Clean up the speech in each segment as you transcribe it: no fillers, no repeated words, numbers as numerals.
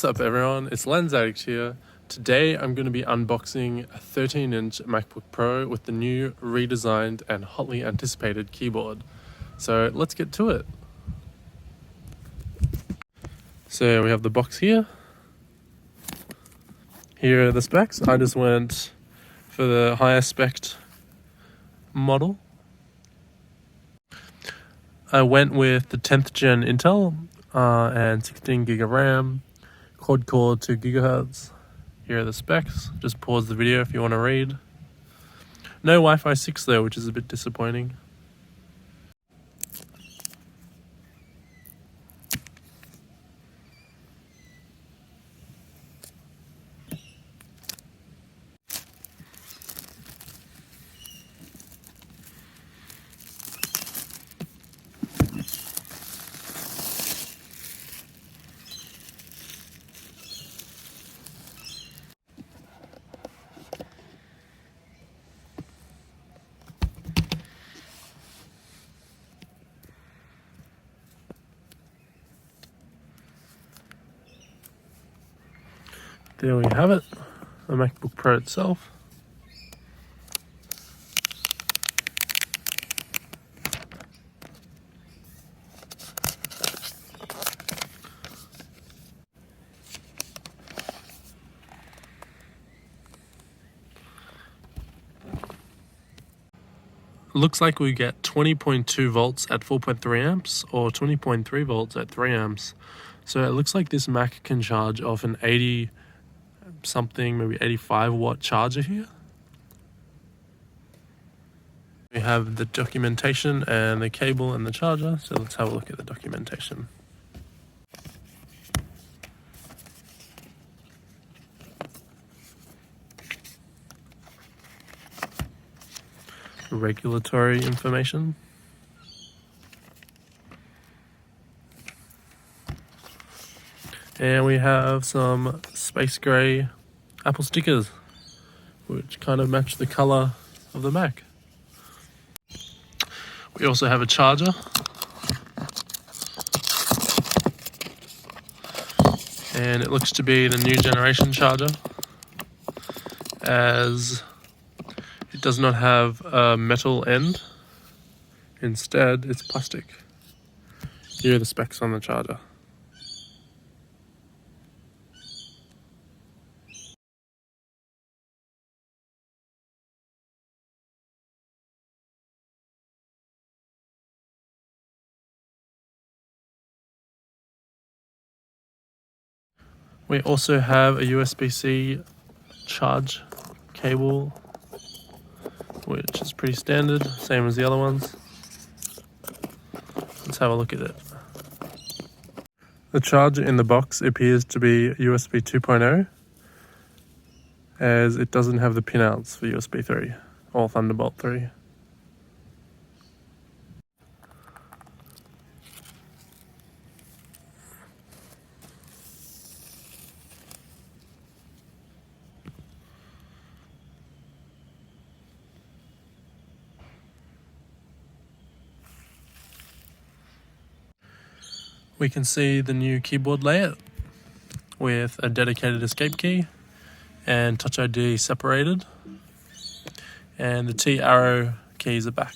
What's up everyone, it's Addict here. Today I'm going to be unboxing a 13-inch MacBook Pro with the new, redesigned and hotly anticipated keyboard. So let's get to it. So we have the box here. Here are the specs. I just went for the higher spec model. I went with the 10th gen Intel and 16 gig of RAM, quad core 2 gigahertz. Here are the specs. Just pause the video if you want to read. No Wi-Fi 6 though, which is a bit disappointing. There we have it, the MacBook Pro itself. Looks like we get 20.2 volts at 4.3 amps or 20.3 volts at 3 amps. So it looks like this Mac can charge off an 80 something, maybe 85 watt charger here. We have the documentation and the cable and the charger, so let's have a look at the documentation. Regulatory information. And we have some space gray Apple stickers, which kind of match the color of the Mac. We also have a charger. And it looks to be the new generation charger, as it does not have a metal end. Instead, it's plastic. Here are the specs on the charger. We also have a USB-C charge cable, which is pretty standard, same as the other ones. Let's have a look at it. The charger in the box appears to be USB 2.0, as it doesn't have the pinouts for USB 3 or Thunderbolt 3. We can see the new keyboard layout with a dedicated escape key and Touch ID separated, and the T arrow keys are back.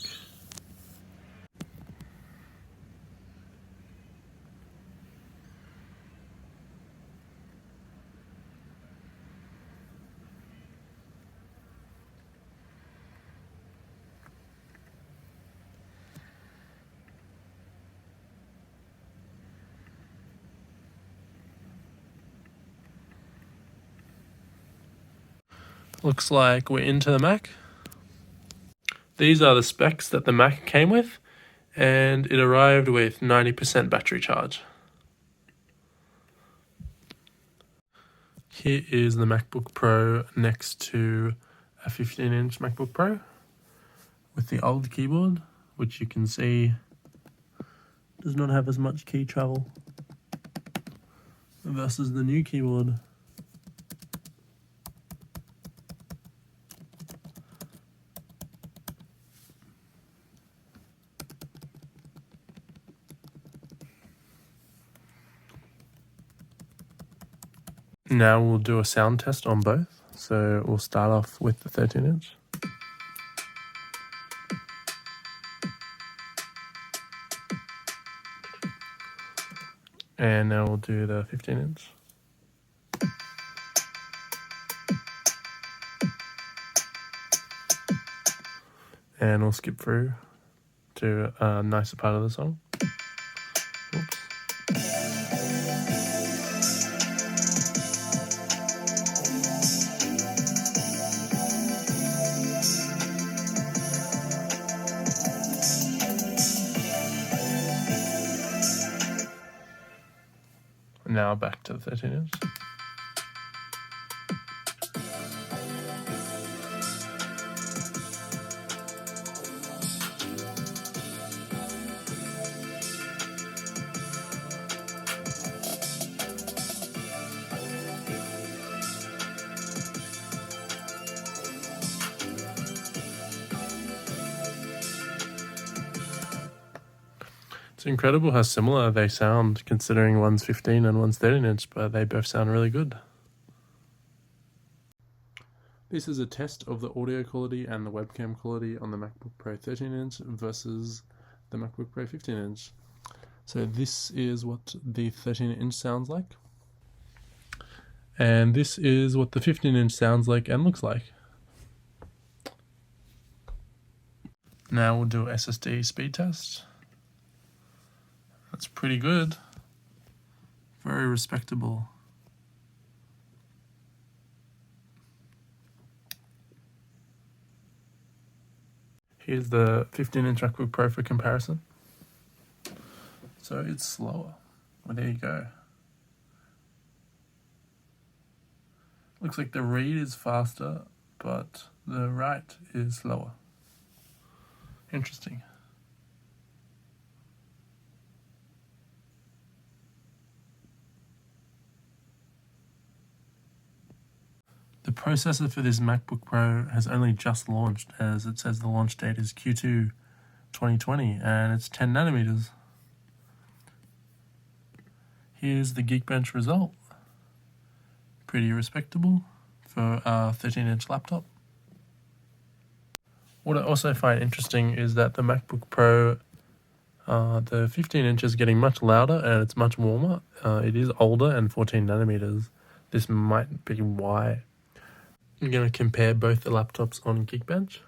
Looks like we're into the Mac. These are the specs that the Mac came with, and it arrived with 90% battery charge. Here is the MacBook Pro next to a 15-inch MacBook Pro with the old keyboard, which you can see does not have as much key travel versus the new keyboard. Now we'll do a sound test on both. So we'll start off with the 13-inch. And now we'll do the 15-inch. And we'll skip through to a nicer part of the song. Oops. Now back to the 13-inch. It's incredible how similar they sound, considering one's 15 and one's 13-inch, but they both sound really good. This is a test of the audio quality and the webcam quality on the MacBook Pro 13-inch versus the MacBook Pro 15-inch. So this is what the 13-inch sounds like. And this is what the 15-inch sounds like and looks like. Now we'll do SSD speed test. That's pretty good. Very respectable. Here's the 15-inch MacBook Pro for comparison. So it's slower. Well, there you go. Looks like the read is faster, but the write is slower. Interesting. The processor for this MacBook Pro has only just launched, as it says the launch date is Q2 2020, and it's 10 nanometers. Here's the Geekbench result. Pretty respectable for a 13-inch laptop. What I also find interesting is that the MacBook Pro, the 15-inch is getting much louder and it's much warmer. It is older and 14 nanometers. This might be why. I'm going to compare both the laptops on Geekbench.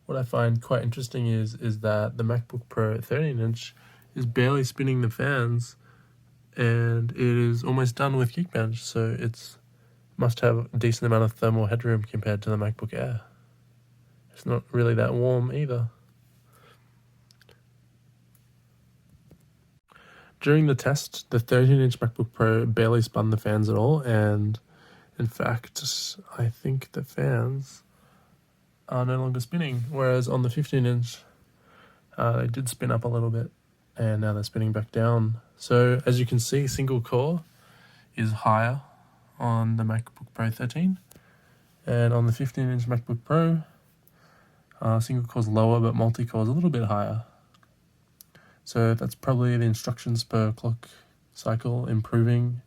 What I find quite interesting is that the MacBook Pro 13-inch is barely spinning the fans, and it is almost done with Geekbench, so it's must have a decent amount of thermal headroom compared to the MacBook Air. It's not really that warm either. During the test, the 13-inch MacBook Pro barely spun the fans at all, and in fact, I think the fans are no longer spinning, whereas on the 15-inch, they did spin up a little bit, and now they're spinning back down. So as you can see, single core is higher on the MacBook Pro 13, and on the 15-inch MacBook Pro, single core is lower, but multi-core is a little bit higher. So that's probably the instructions per clock cycle improving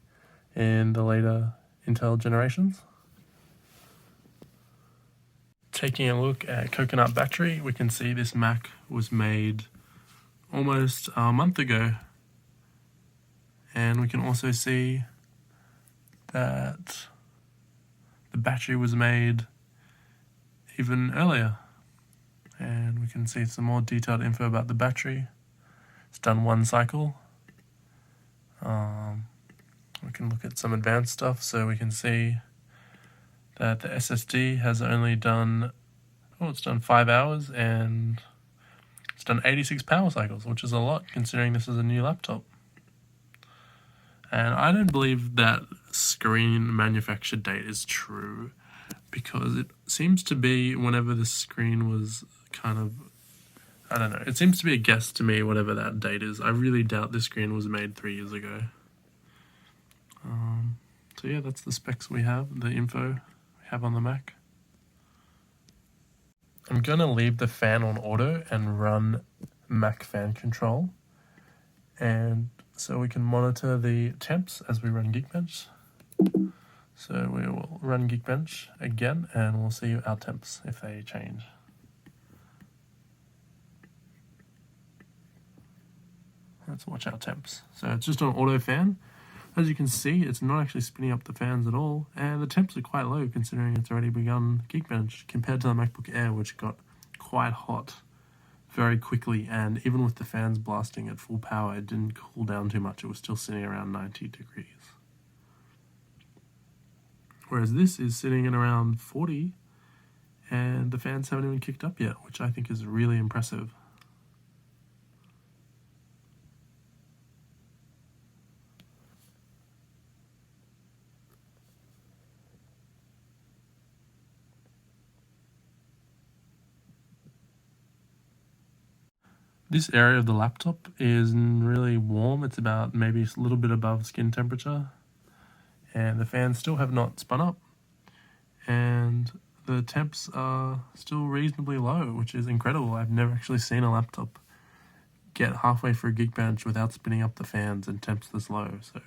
in the later Intel generations. Taking a look at Coconut battery, we can see this Mac was made almost a month ago. And we can also see that the battery was made even earlier. And we can see some more detailed info about the battery. It's done one cycle. We can look at some advanced stuff, so we can see that the SSD has only done, it's done 5 hours, and it's done 86 power cycles, which is a lot considering this is a new laptop. And I don't believe that screen manufacture date is true, because it seems to be whenever the screen was kind of, I don't know, it seems to be a guess to me, whatever that date is. I really doubt this screen was made 3 years ago. So yeah, that's the specs we have, the info we have on the Mac. I'm going to leave the fan on auto and run Mac fan control. And so we can monitor the temps as we run Geekbench. So we will run Geekbench again and we'll see our temps if they change. Let's watch our temps. So it's just on auto fan. As you can see, it's not actually spinning up the fans at all, and the temps are quite low considering it's already begun Geekbench compared to the MacBook Air, which got quite hot very quickly, and even with the fans blasting at full power, it didn't cool down too much. It was still sitting around 90 degrees. Whereas this is sitting at around 40, and the fans haven't even kicked up yet, which I think is really impressive. This area of the laptop is really warm. It's about maybe a little bit above skin temperature, and the fans still have not spun up, and the temps are still reasonably low, which is incredible. I've never actually seen a laptop get halfway through Geekbench without spinning up the fans and temps this low, so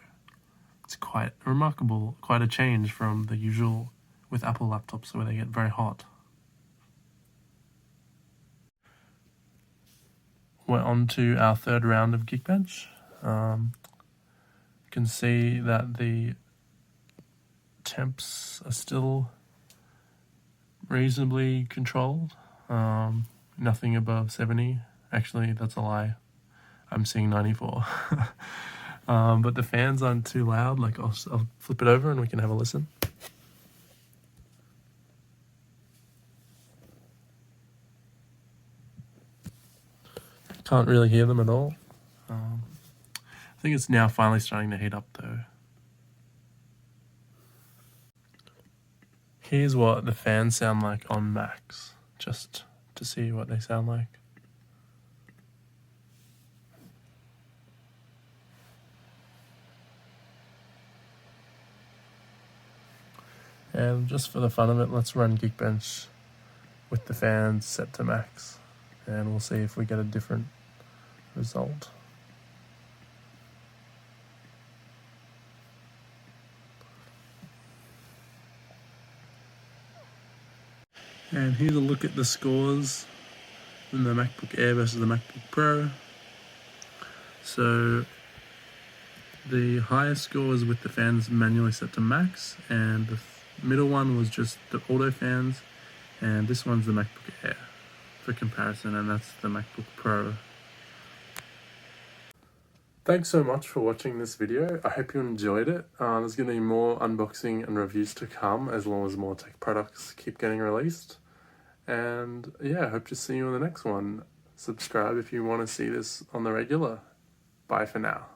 it's quite remarkable, quite a change from the usual with Apple laptops where they get very hot. We're on to our third round of Geekbench. You can see that the temps are still reasonably controlled. Nothing above 70. Actually, that's a lie. I'm seeing 94. But the fans aren't too loud. Like I'll flip it over and we can have a listen. Can't really hear them at all. I think it's now finally starting to heat up though. Here's what the fans sound like on Macs, just to see what they sound like. And just for the fun of it, let's run Geekbench with the fans set to max, and we'll see if we get a different result. And here's a look at the scores in the MacBook Air versus the MacBook Pro. So the highest score was with the fans manually set to max, and the middle one was just the auto fans, and this one's the MacBook Air for comparison, and that's the MacBook Pro. Thanks so much for watching this video. I hope you enjoyed it. There's going to be more unboxing and reviews to come as long as more tech products keep getting released. And yeah, I hope to see you on the next one. Subscribe if you want to see this on the regular. Bye for now.